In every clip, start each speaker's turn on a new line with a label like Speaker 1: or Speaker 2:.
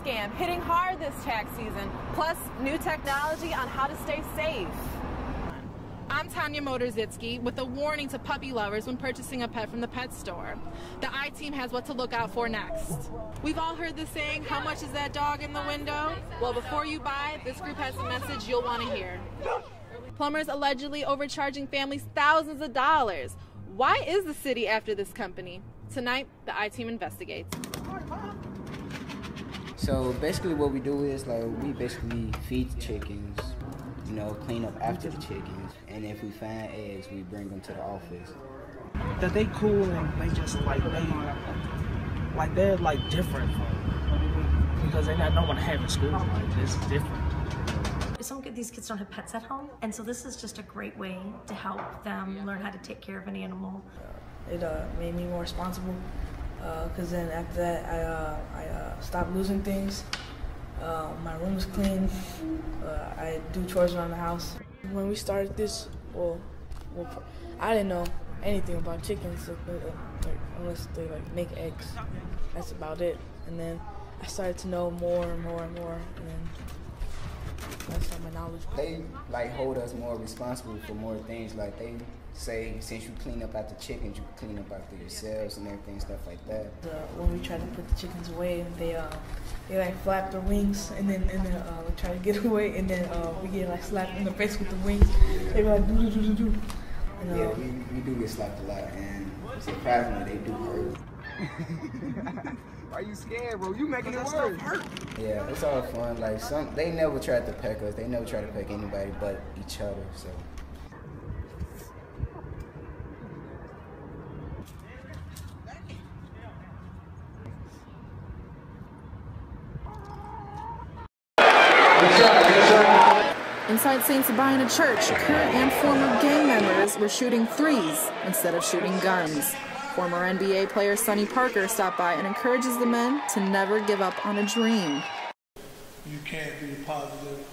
Speaker 1: scam hitting hard this tax season, plus new technology on how to stay safe. I'm Tanya Motorzitsky with a warning to puppy lovers when purchasing a pet from the pet store. The I-Team has what to look out for next. We've all heard the saying, how much is that dog in the window? Well, before you buy, this group has a message you'll want to hear. Plumbers allegedly overcharging families thousands of dollars. Why is the city after this company? Tonight, the I-Team investigates.
Speaker 2: So basically what we do is we basically feed the chickens, you know, clean up after the chickens, and if we find eggs, we bring them to the office.
Speaker 3: That they cool and they just they're different because they're not no one having school. This is different.
Speaker 4: These kids don't have pets at home, and so this is just a great way to help them learn how to take care of an animal.
Speaker 5: It made me more responsible, because then after that I stopped losing things. My room was clean. I do chores around the house. When we started this, well, I didn't know anything about chickens unless they make eggs. That's about it. And then I started to know more and more and more, and then that's how my knowledge.
Speaker 2: They hold us more responsible for more things. They say, since you clean up after chickens, you clean up after yourselves and everything, stuff like that.
Speaker 5: When we try to put the chickens away, they flap their wings and then we try to get away, and then we get slapped in the face with the wings. They go do do do do.
Speaker 2: Yeah, we do get slapped a lot, and surprisingly they do hurt.
Speaker 6: Why you scared, bro? You making it worse.
Speaker 2: Yeah, it's all fun. They never tried to peck us. They never tried to peck anybody but each other. So.
Speaker 1: Inside St. Sabina Church, current and former gang members were shooting threes instead of shooting guns. Former NBA player Sonny Parker stopped by and encourages the men to never give up on a dream.
Speaker 7: You can't be a positive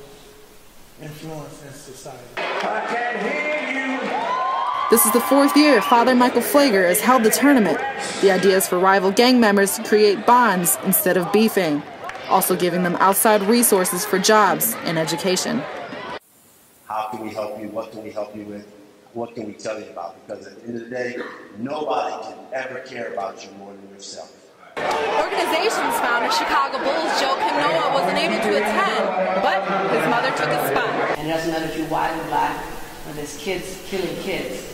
Speaker 7: influence in society.
Speaker 6: I can't hear you.
Speaker 1: This is the fourth year Father Michael Flager has held the tournament. The idea is for rival gang members to create bonds instead of beefing, also giving them outside resources for jobs and education.
Speaker 8: How can we help you? What can we help you with? What can we tell you about? Because at the end of the day, nobody can ever care about you more than yourself.
Speaker 1: Organization's founder, Chicago Bulls Joe Canoa, wasn't able to attend, but his mother took his spot.
Speaker 9: And it doesn't matter if you're white or black, when there's kids killing kids,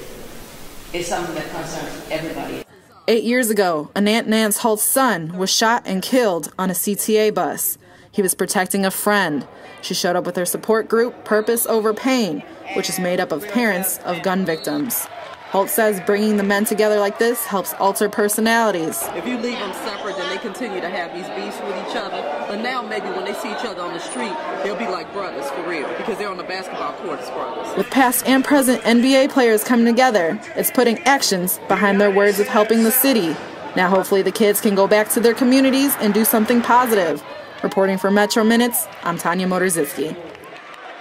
Speaker 9: it's something that concerns everybody.
Speaker 1: 8 years ago, Anant Nance Holt's son was shot and killed on a CTA bus. He was protecting a friend. She showed up with her support group, Purpose Over Pain, which is made up of parents of gun victims. Holt says bringing the men together like this helps alter personalities.
Speaker 10: If you leave them separate, then they continue to have these beefs with each other. But now maybe when they see each other on the street, they'll be like brothers for real, because they're on the basketball court as brothers.
Speaker 1: With past and present NBA players coming together, it's putting actions behind their words of helping the city. Now hopefully the kids can go back to their communities and do something positive. Reporting for Metro Minutes, I'm Tanya Motorzitsky.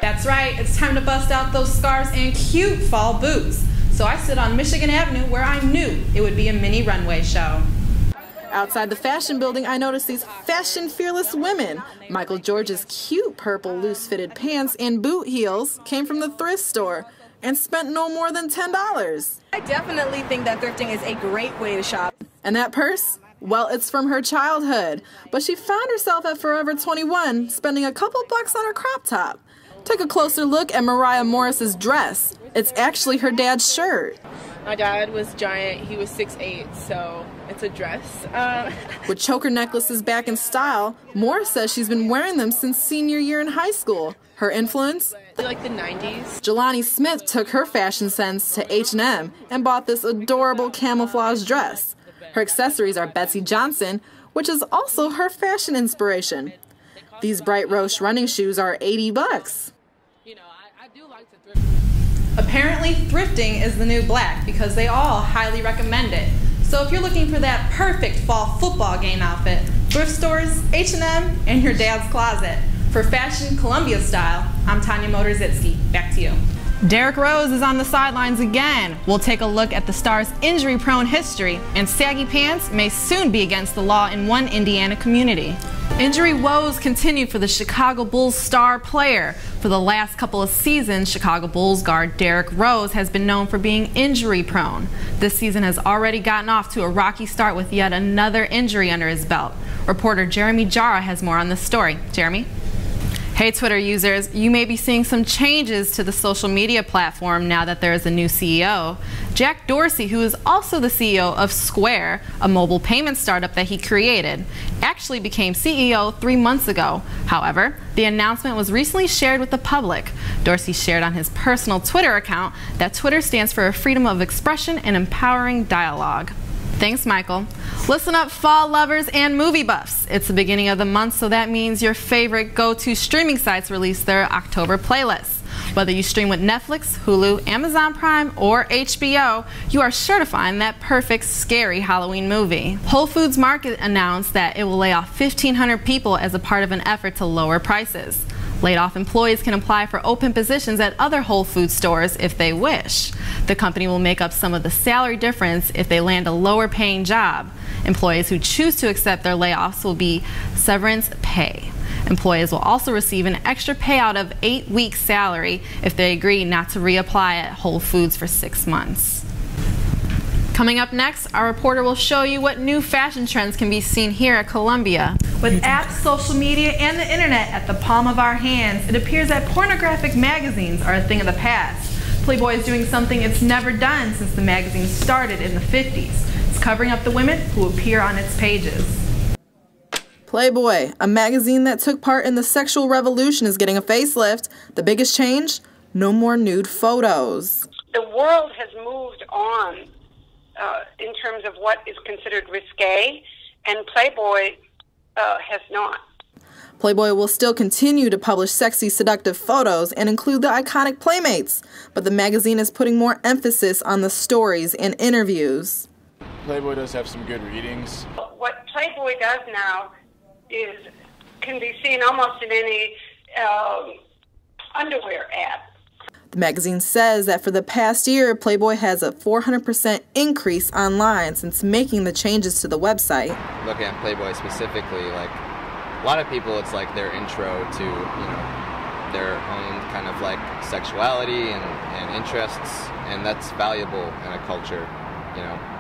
Speaker 1: That's right, it's time to bust out those scarves and cute fall boots. So I sit on Michigan Avenue where I knew it would be a mini runway show. Outside the fashion building, I noticed these fashion fearless women. Michael George's cute purple loose-fitted pants and boot heels came from the thrift store and spent no more than $10.
Speaker 11: I definitely think that thrifting is a great way to shop.
Speaker 1: And that purse? Well, it's from her childhood, but she found herself at Forever 21 spending a couple bucks on her crop top. Take a closer look at Mariah Morris's dress. It's actually her dad's shirt.
Speaker 12: My dad was giant. He was 6'8", so it's a dress.
Speaker 1: With choker necklaces back in style, Morris says she's been wearing them since senior year in high school. Her influence?
Speaker 12: Like the 90s.
Speaker 1: Jelani Smith took her fashion sense to H&M and bought this adorable camouflage dress. Her accessories are Betsy Johnson, which is also her fashion inspiration. These bright Roche running shoes are $80. Apparently, thrifting is the new black because they all highly recommend it. So if you're looking for that perfect fall football game outfit, thrift stores, H&M, and your dad's closet. For Fashion Columbia Style, I'm Tanya Motorzitsky. Back to you. Derrick Rose is on the sidelines again. We'll take a look at the star's injury-prone history, and saggy pants may soon be against the law in one Indiana community. Injury woes continue for the Chicago Bulls star player. For the last couple of seasons, Chicago Bulls guard Derrick Rose has been known for being injury prone. This season has already gotten off to a rocky start with yet another injury under his belt. Reporter Jeremy Jara has more on this story. Jeremy? Hey Twitter users, you may be seeing some changes to the social media platform now that there is a new CEO. Jack Dorsey, who is also the CEO of Square, a mobile payment startup that he created, actually became CEO 3 months ago. However, the announcement was recently shared with the public. Dorsey shared on his personal Twitter account that Twitter stands for freedom of expression and empowering dialogue. Thanks, Michael. Listen up, fall lovers and movie buffs. It's the beginning of the month, so that means your favorite go-to streaming sites release their October playlists. Whether you stream with Netflix, Hulu, Amazon Prime, or HBO, you are sure to find that perfect scary Halloween movie. Whole Foods Market announced that it will lay off 1,500 people as a part of an effort to lower prices. Laid-off employees can apply for open positions at other Whole Foods stores if they wish. The company will make up some of the salary difference if they land a lower-paying job. Employees who choose to accept their layoffs will be severance pay. Employees will also receive an extra payout of 8 weeks' salary if they agree not to reapply at Whole Foods for 6 months. Coming up next, our reporter will show you what new fashion trends can be seen here at Columbia. With apps, social media, and the internet at the palm of our hands, it appears that pornographic magazines are a thing of the past. Playboy is doing something it's never done since the magazine started in the 50s. It's covering up the women who appear on its pages. Playboy, a magazine that took part in the sexual revolution, is getting a facelift. The biggest change? No more nude photos.
Speaker 13: The world has moved on in terms of what is considered risque, and Playboy has not.
Speaker 1: Playboy will still continue to publish sexy, seductive photos and include the iconic Playmates, but the magazine is putting more emphasis on the stories and interviews.
Speaker 14: Playboy does have some good readings.
Speaker 13: What Playboy does now can be seen almost in any underwear ad.
Speaker 1: The magazine says that for the past year, Playboy has a 400% increase online since making the changes to the website.
Speaker 15: Looking at Playboy specifically, like a lot of people, it's like their intro to, their own kind of like sexuality and interests, and that's valuable in a culture.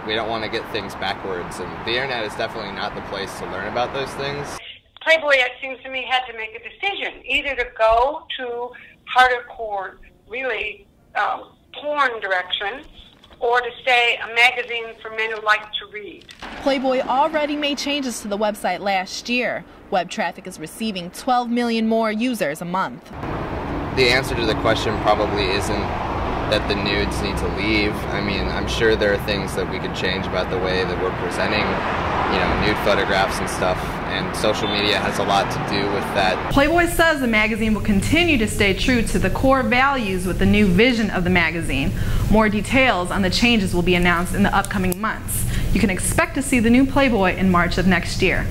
Speaker 15: We don't want to get things backwards, and the internet is definitely not the place to learn about those things.
Speaker 13: Playboy, it seems to me, had to make a decision, either to go to hardcore, really porn direction, or to stay a magazine for men who like to read.
Speaker 1: Playboy already made changes to the website last year. Web traffic is receiving 12 million more users a month.
Speaker 15: The answer to the question probably isn't that the nudes need to leave. I mean, I'm sure there are things that we could change about the way that we're presenting, nude photographs and stuff, and social media has a lot to do with that.
Speaker 1: Playboy says the magazine will continue to stay true to the core values with the new vision of the magazine. More details on the changes will be announced in the upcoming months. You can expect to see the new Playboy in March of next year.